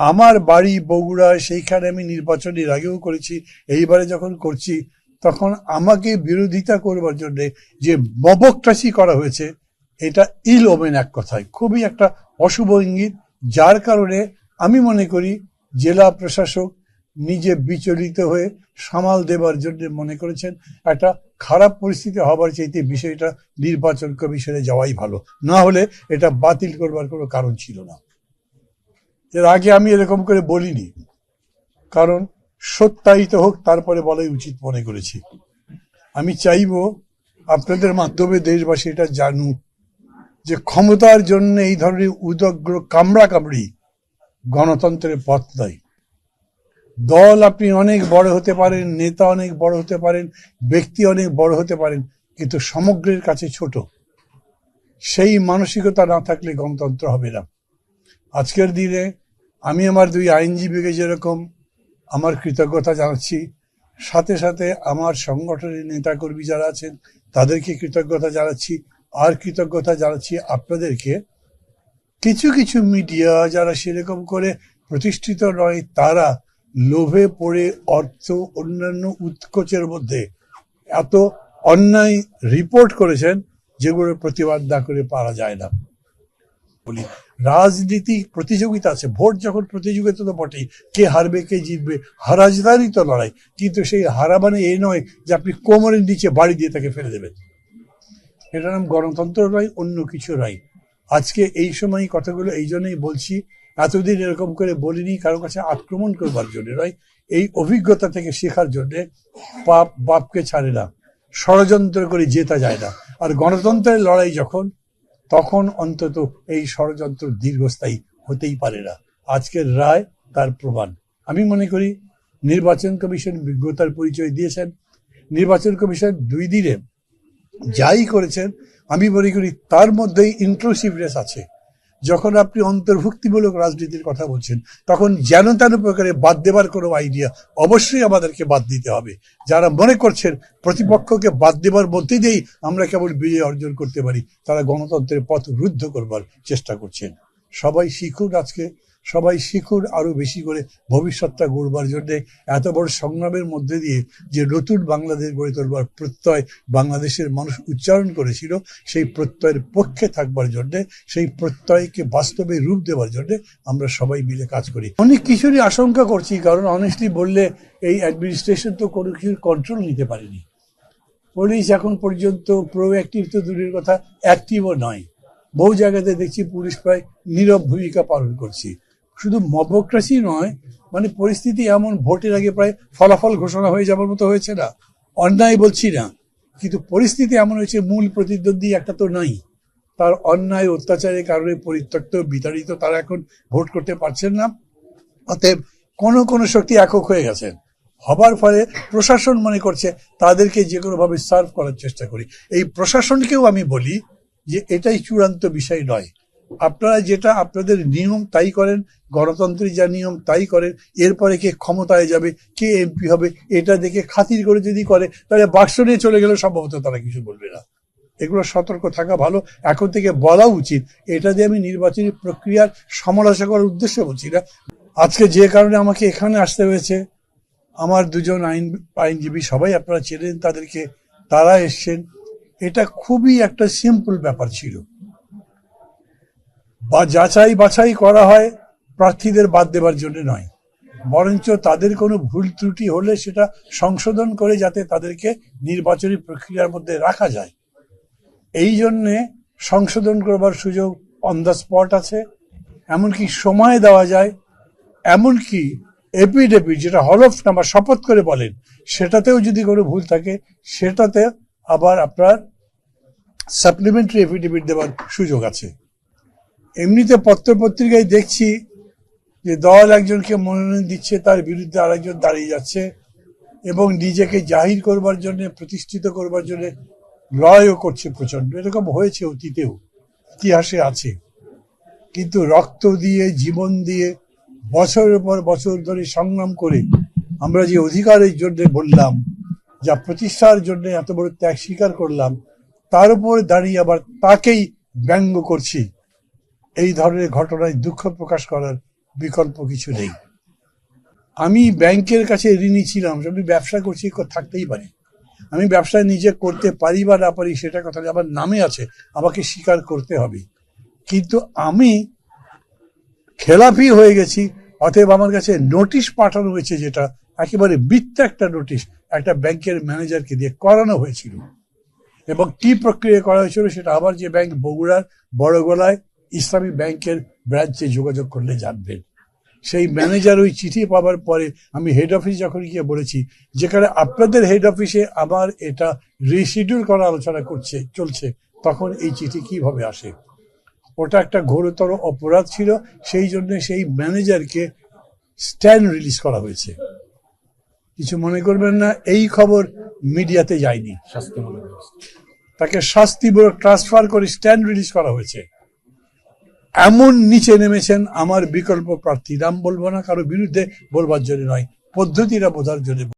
আমার বাড়ি বগুড়া, সেইখানে আমি নির্বাচনের আগেও করেছি, এইবারে যখন করছি তখন আমাকে বিরোধিতা করবার জন্য যে মবক্রাসি করা হয়েছে, এটা ইল ওমেন, এক কথায় খুবই একটা অশুভ ইঙ্গিত। যার কারণে আমি মনে করি জেলা প্রশাসক নিজে বিচলিত হয়ে সামাল দেবার জন্য মনে করেছেন একটা খারাপ পরিস্থিতি হবার চাইতে বিষয়টা নির্বাচন কমিশনে যাওয়াই ভালো, না হলে এটা বাতিল করবার কোনো কারণ ছিল না। এর আগে আমি এরকম করে বলিনি, কারণ সত্যায়িত হোক তারপরে বলাই উচিত মনে করেছি। আমি চাইব আপনাদের মাধ্যমে দেশবাসী এটা জানুক যে ক্ষমতার জন্য এই ধরনের উদগ্র কামড়াকামড়ি গণতন্ত্রের পথ নয়। দল আপনি অনেক বড় হতে পারেন, নেতা অনেক বড় হতে পারেন, ব্যক্তি অনেক বড় হতে পারেন, কিন্তু সমগ্রের কাছে ছোট। সেই মানসিকতা না থাকলে গণতন্ত্র হবে না। আজকের দিনে আমি আমার দুই আইনজীবীকে যেরকম আমার কৃতজ্ঞতা জানাচ্ছি, সাথে সাথে আমার সংগঠনের নেতাকর্মী যারা আছেন তাদেরকে কৃতজ্ঞতা জানাচ্ছি। আর কৃতজ্ঞতা জানাচ্ছি আপনাদেরকে। কিছু কিছু মিডিয়া যারা সেরকম করে প্রতিষ্ঠিত নয়, তারা লোভে পড়ে অর্থ অন্যান্য উৎকোচের মধ্যে এত অন্যায় রিপোর্ট করেছেন যেগুলোর প্রতিবাদ না করে পারা যায় না। বলি, রাজনীতি প্রতিযোগিতা আছে, ভোট যখন প্রতিযোগিতা তো বটেই, কে হারবে কে জিতবে, হারাজদারই তো লড়াই। কিন্তু সেই হারা মানে এই নয় যে আপনি কোমরের নিচে বাড়ি দিয়ে তাকে ফেলে দেবেন। এটার নাম গণতন্ত্র নয়, অন্য কিছু নয়। আজকে এই সময় কথাগুলো এই জন্যই বলছি, এতদিন এরকম করে বলিনি কারো কাছে আক্রমণ করবার জন্য নয়, এই অভিজ্ঞতা থেকে শেখার জন্য। পাপ বাপকে ছাড়ে না, ষড়যন্ত্র করে জেতা যায় না। আর গণতন্ত্রের লড়াই যখন, তখন অন্তত এই ষড়যন্ত্র দীর্ঘস্থায়ী হতেই পারে না। আজকের রায় তার প্রমাণ। আমি মনে করি নির্বাচন কমিশন বিজ্ঞতার পরিচয় দিয়েছেন। নির্বাচন কমিশন 2 দিনে যাই করেছেন আমি মনে করি তার মধ্যেই ইনক্লুসিভনেস আছে। যখন আপনি অন্তর্ভুক্তিমূলক রাজনীতির কথা বলছেন, তখন যেন তেন প্রকারে বাদ দেবার কোনো আইডিয়া অবশ্যই আমাদেরকে বাদ দিতে হবে। যারা মনে করছেন প্রতিপক্ষকে বাদ দেবার মধ্যে দিয়েই আমরা কেবল বিজয় অর্জন করতে পারি, তারা গণতন্ত্রের পথ রুদ্ধ করবার চেষ্টা করছেন। সবাই শিখুন, আজকে সবাই শিখুন আরো বেশি করে ভবিষ্যৎটা গড়বার জন্য। এত বড় সংগ্রামের মধ্যে দিয়ে যে নতুন বাংলাদেশ গড়ে তোলবার প্রত্যয় বাংলাদেশের মানুষ উচ্চারণ করেছিল, সেই প্রত্যয়ের পক্ষে থাকবার জন্য, সেই প্রত্যয়কে বাস্তবে রূপ দেওয়ার জন্য আমরা সবাই মিলে কাজ করি। অনেক কিছুরই আশঙ্কা করছি, কারণ অনেস্টলি বললে এই অ্যাডমিনিস্ট্রেশন তো কোনো কিছুর কন্ট্রোল নিতে পারেনি। পুলিশ এখন পর্যন্ত প্রোঅ্যাক্টিভ তো দূরের কথা, অ্যাক্টিভও নয়। বহু জায়গাতে দেখছি পুলিশ প্রায় নীরব ভূমিকা পালন করছে। শুধু মবক্রেসি নয়, মানে পরিস্থিতি এমন, ভোটের আগে প্রায় ফলাফল ঘোষণা হয়ে যাবার মতো হয়েছে না। অন্যায় বলছি না, কিন্তু পরিস্থিতি এমন হয়েছে মূল প্রতিদ্বন্দ্বী একটা তো নাই, তার অন্যায় অত্যাচারের কারণে পরিত্যক্ত বিতাড়িত, তারা এখন ভোট করতে পারছেন না। অতএব কোনো শক্তি একক হয়ে গেছেন। হবার ফলে প্রশাসন মনে করছে তাদেরকে যে কোনোভাবে সার্ভ করার চেষ্টা করি। এই প্রশাসনকেও আমি বলি যে এটাই চূড়ান্ত বিষয় নয়। আপনারা যেটা আপনাদের নিয়ম তাই করেন, গণতন্ত্রের যা নিয়ম তাই করেন। এরপরে কে ক্ষমতায় যাবে, কে এমপি হবে, এটা দেখে খাতির করে যদি করে, তাহলে বাক্স নিয়ে চলে গেলে সম্ভবত তারা কিছু বলবে না। এগুলো সতর্ক থাকা ভালো, এখন থেকে বলা উচিত। এটা দিয়ে আমি নির্বাচনী প্রক্রিয়ার সমালোচনা করার উদ্দেশ্যে বলছি না। আজকে যে কারণে আমাকে এখানে আসতে হয়েছে, আমার 2জন আইনজীবী সবাই আপনারা চেনেন তাদেরকে, তারা এসছেন। এটা খুবই একটা সিম্পল ব্যাপার ছিল। বা যাচাই বাছাই করা হয় প্রার্থীদের বাদ দেবার জন্য নয়, বরঞ্চ তাদের কোনো ভুল ত্রুটি হলে সেটা সংশোধন করে যাতে তাদেরকে নির্বাচনী প্রক্রিয়ার মধ্যে রাখা যায়, এই জন্যে সংশোধন করবার সুযোগ অন দ্য স্পট আছে। এমনকি সময় দেওয়া যায়, এমনকি এপিডেপিড যেটা হলফনামা বা শপথ করে বলেন, সেটাতেও যদি কোনো ভুল থাকে সেটাতে আবার আপনার সাপ্লিমেন্টারি এফিডেভিট দেওয়ার সুযোগ আছে। এমনিতে পত্রপত্রিকায় দেখছি যে দল একজনকে মনোনয়ন দিচ্ছে, তার বিরুদ্ধে আরেকজন দাঁড়িয়ে যাচ্ছে এবং নিজেকে জাহির করবার জন্য, প্রতিষ্ঠিত করবার জন্য লড়াইও করছে প্রচন্ড। এরকম হয়েছে অতীতেও, ইতিহাসে আছে। কিন্তু রক্ত দিয়ে, জীবন দিয়ে, বছরের পর বছর ধরে সংগ্রাম করে আমরা যে অধিকারের জন্য বললাম, যা প্রতিষ্ঠার জন্য এত বড় ত্যাগ স্বীকার করলাম, তার উপর দাঁড়িয়ে আবার তাকেই ব্যঙ্গ করছি, এই ধরনের ঘটনায় দুঃখ প্রকাশ করার বিকল্প কিছু নেই। আমি ব্যাংকের কাছে ঋণী ছিলাম, আমি ব্যবসা করছি, থাকতেই পারি। আমি ব্যবসা নিজে করতে পারি বা না পারি সেটা কথা আমার নামে আছে, আমাকে স্বীকার করতে হবে। কিন্তু আমি খেলাপি হয়ে গেছি, অতএব আমার কাছে নোটিশ পাঠানো হয়েছে, যেটা একেবারে মিথ্যা একটা নোটিশ একটা ব্যাংকের ম্যানেজারকে দিয়ে করানো হয়েছিল। এবং কি প্রক্রিয়া করা হয়েছিল সেটা আবার যে ব্যাংক বগুড়ার বড়গোলায় ইসলামী ব্যাংকের ব্রাঞ্চে যোগাযোগ করলে জানবেন। সেই ম্যানেজার ওই চিঠি পাওয়ার পরে আমি হেড অফিস যখন গিয়ে বলেছি, যেখানে আপনাদের হেড অফিসে আমার এটা রিশিডিউল করা আলোচনা চলছে, তখন এই চিঠি কিভাবে আসে? ওটা একটা ঘোরতর অপরাধ ছিল, সেই জন্য সেই ম্যানেজারকে স্ট্যান্ড রিলিজ করা হয়েছে। কিছু মনে করবেন না, এই খবর মিডিয়াতে যায়নি। তাকে শাস্তিমূলক ট্রান্সফার করে স্ট্যান্ড রিলিজ করা হয়েছে। এমন নিচে নেমেছেন আমার বিকল্প প্রার্থী, নাম বলবো না, কারো বিরুদ্ধে বলবার জন্য নয়, পদ্ধতিটা বোঝার জন্য।